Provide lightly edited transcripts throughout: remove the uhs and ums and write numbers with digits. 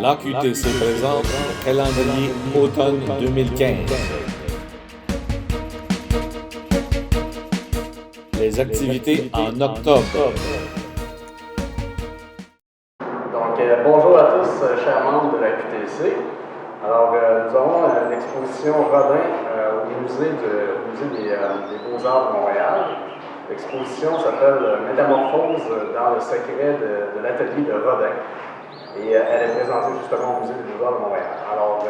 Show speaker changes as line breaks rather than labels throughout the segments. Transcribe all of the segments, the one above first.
L'AQTC présente le calendrier automne 2015. Les activités en octobre.
Donc, bonjour à tous, chers membres de l'AQTC. Alors, nous avons une exposition Rodin au musée des Beaux-Arts de Montréal. L'exposition s'appelle Métamorphose dans le secret de l'atelier de Rodin. Et elle est présentée justement au musée des Beaux-Arts de Montréal. Alors,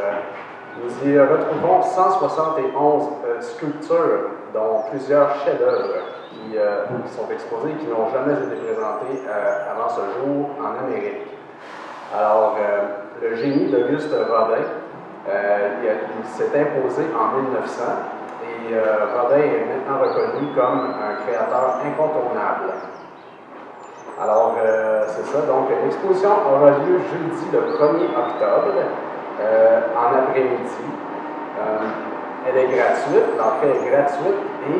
nous y retrouvons 171 sculptures, dont plusieurs chefs-d'œuvre qui sont exposés et qui n'ont jamais été présentés avant ce jour en Amérique. Alors, le génie d'Auguste Rodin, il s'est imposé en 1900 et Rodin est maintenant reconnu comme un créateur incontournable. Alors, c'est ça. Donc, l'exposition aura lieu jeudi le 1er octobre en après-midi. Elle est gratuite, l'entrée est gratuite et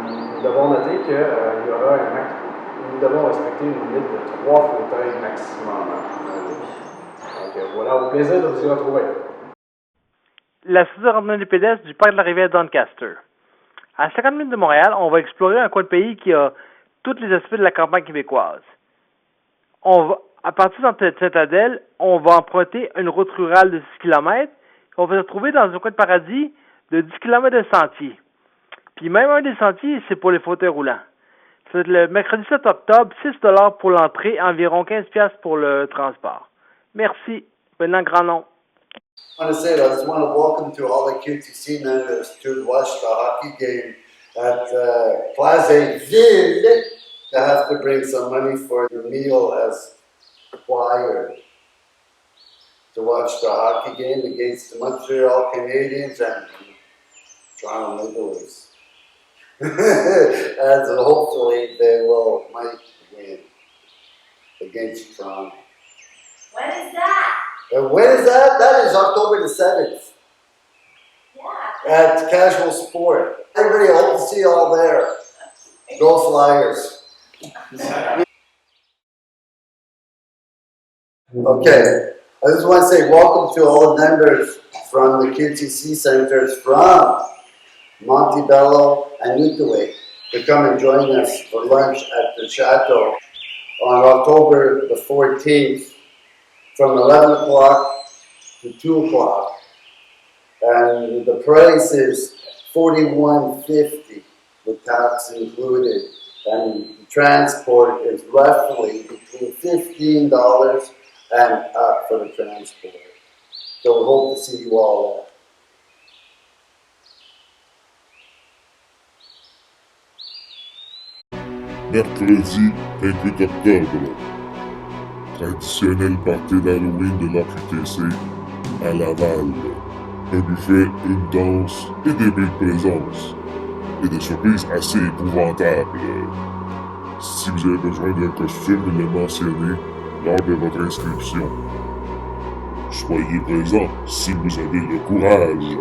nous devons noter nous devons respecter une limite de 3 fauteuils maximum. Donc, voilà, au plaisir de vous y retrouver.
La structure randonnée pédestre du parc de la rivière Doncaster. À 50 minutes de Montréal, on va explorer un coin de pays qui a tous les aspects de la campagne québécoise. À partir de Sainte-Adèle, on va emprunter une route rurale de 6 km. On va se retrouver dans un coin de paradis de 10 km de sentiers. Puis même un des sentiers, c'est pour les fauteuils roulants. C'est le mercredi 7 octobre, 6 $ pour l'entrée, environ 15 $ pour le transport. Merci. Maintenant, grand nom.
I just want to welcome to all the QTC members to watch the hockey game at Place Ville. I have to bring some money for your meal as required to watch the hockey game against the Montreal Canadiens and Toronto Maple Leafs. As hopefully they might win against Toronto.
When is that?
And when is that? That is October the 7th.
Yeah.
At Casual Sport. Everybody, I hope to see you all there. Go Flyers. Okay, I just want to say welcome to all the members from the QTC centers from Montebello and Newtoway to come and join us for lunch at the Chateau on October the 14th from 11 o'clock to 2 o'clock. And the price is $41.50 with tax included. And the transport is roughly between $15 and up for the transport. So we hope to see you all
there. Mercredi 28 octobre. Traditionnel party d'Halloween de l'AQTC à Laval. Un buffet, une danse et des belles présences. Et des surprises assez épouvantables. Si vous avez besoin d'un costume, il est mentionné lors de votre inscription. Soyez présents si vous avez le courage.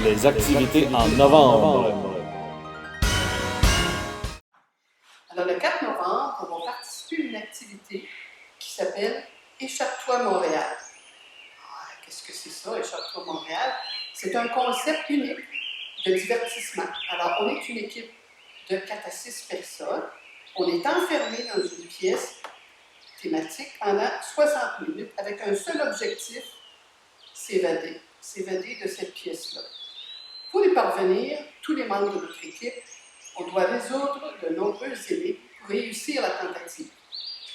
Les activités en novembre.
Alors, le 4 novembre, on va participer à une activité qui s'appelle Échappe-toi Montréal. Qu'est-ce que c'est ça, Échappe-toi Montréal? C'est un concept unique de divertissement. Alors, on est une équipe de 4 à 6 personnes. On est enfermé dans une pièce thématique pendant 60 minutes avec un seul objectif, s'évader de cette pièce-là. Pour y parvenir, tous les membres de notre équipe, on doit résoudre de nombreuses énigmes pour réussir la tentative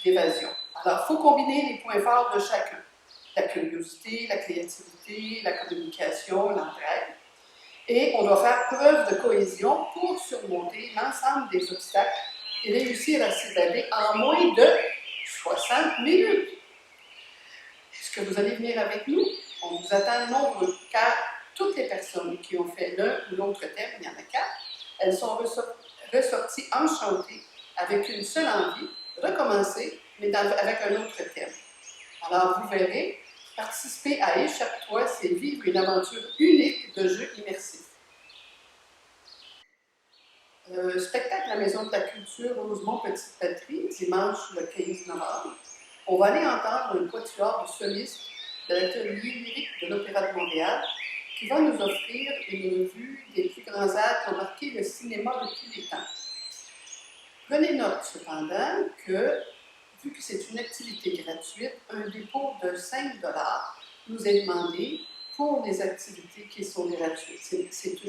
d'évasion. Alors, il faut combiner les points forts de chacun. La curiosité, la créativité, la communication, l'entraide. Et on doit faire preuve de cohésion pour surmonter l'ensemble des obstacles et réussir à s'évader en moins de 60 minutes. Est-ce que vous allez venir avec nous? On vous attend nombreux, car toutes les personnes qui ont fait l'un ou l'autre thème, il y en a 4, elles sont ressorties enchantées avec une seule envie, recommencer, mais avec un autre thème. Alors, vous verrez, participer à Échappe-toi, c'est vivre une aventure unique de jeu immersif. Spectacle à la Maison de la Culture Rosemont-Petite-Patrie, dimanche le 15 novembre. On va aller entendre un quatuor de solistes de l'atelier lyrique de l'Opéra de Montréal qui va nous offrir une vue des plus grands airs qui ont marqué le cinéma de tous les temps. Prenez note cependant que, vu que c'est une activité gratuite, un dépôt de 5 $ nous est demandé pour les activités qui sont gratuites. C'est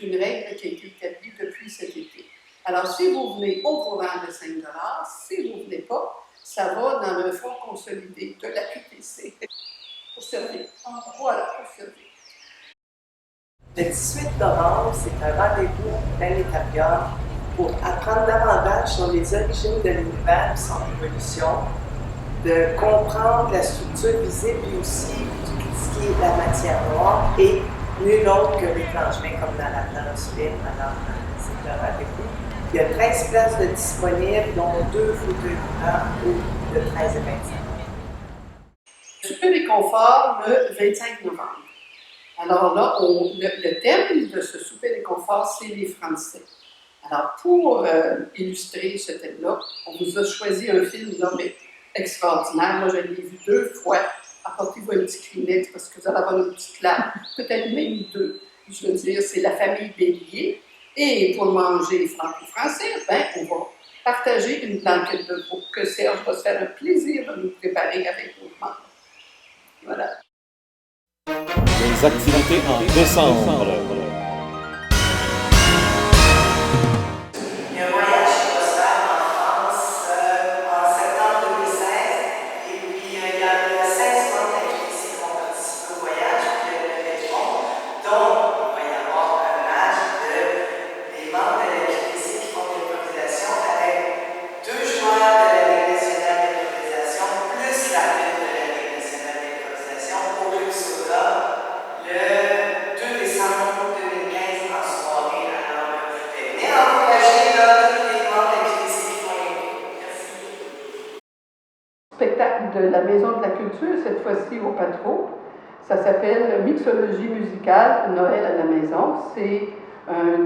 une règle qui a été établie depuis cet été. Alors, si vous venez, on vous rend le 5 $. Si vous ne venez pas, ça va dans le fonds consolidé de la QTC pour servir. Voilà, pour servir.
Le 18 novembre, c'est un rendez-vous planétarium pour apprendre davantage sur les origines de l'univers et son évolution, de comprendre la structure visible et aussi ce qui est la matière noire et nul autre que l'étrangement comme dans l'atmosphère. Alors, c'est un rendez-vous. Il y a 13 places de disponibles, dont 2 fauteuils roulants de 13 et 25.
Souper et confort le 25 novembre. Alors là, le thème de ce souper et confort, c'est les Français. Alors, pour illustrer ce thème-là, on vous a choisi un film là, mais extraordinaire. Moi, je l'ai vu 2 fois. Apportez-vous un petit Kleenex parce que vous allez avoir une petite larme, peut-être même 2. Je veux dire, c'est la famille Bélier. Et pour manger franco-français, ben, on va partager une blanquette de veau que Serge va se faire un plaisir de nous préparer avec nos membres. Voilà.
Les activités en décembre.
Il y a un voyage qui va se faire en France en septembre 2016. Et puis, il y a 16 membres de la QTC qui vont participer au voyage, puis le Béton, dont il va y avoir un match des membres de la QTC qui font de l'improvisation avec 2 joueurs de la Ligue nationale d'improvisation, plus l'arbitre de la Ligue nationale d'improvisation au Club Soda le 2 décembre 2015 en soirée. Alors, venez encourager tous les membres de la QTC qui font l'impro. Merci.
Spectacle de la Maison de la Culture, cette fois-ci au Patro. Ça s'appelle Mixologie musicale, Noël à la maison. C'est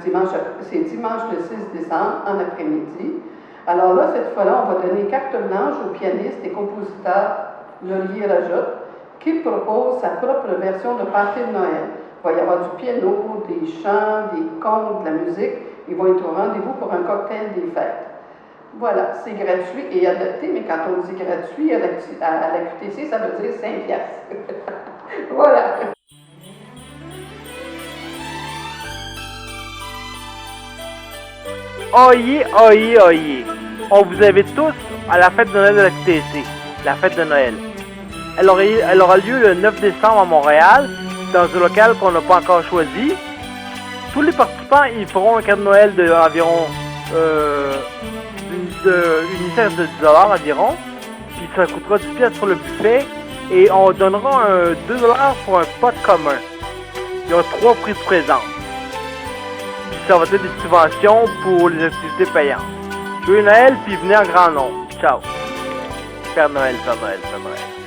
dimanche le 6 décembre en après-midi. Alors là, cette fois-là, on va donner carte blanche au pianiste et compositeur Lolier Rajot, qui propose sa propre version de Party de Noël. Il va y avoir du piano, des chants, des contes, de la musique. Ils vont être au rendez-vous pour un cocktail des fêtes. Voilà, c'est gratuit et adapté, mais quand on dit gratuit à la QTC, ça veut dire 5 $. Voilà.
Oyez, oyez, oyez. On vous invite tous à la fête de Noël de la QTC, la fête de Noël. Elle aura lieu le 9 décembre à Montréal, dans un local qu'on n'a pas encore choisi. Tous les participants, ils feront un cadeau de Noël d'environ une dizaine de $, environ. Puis ça coûtera 10 $ pour le buffet. Et on donnera 2 $ pour un pot commun. Il y a 3 prix de présence. Puis ça va être des subventions pour les activités payantes. Joyeux Noël, puis venez en grand nombre. Ciao. Père Noël, Père Noël, Père Noël.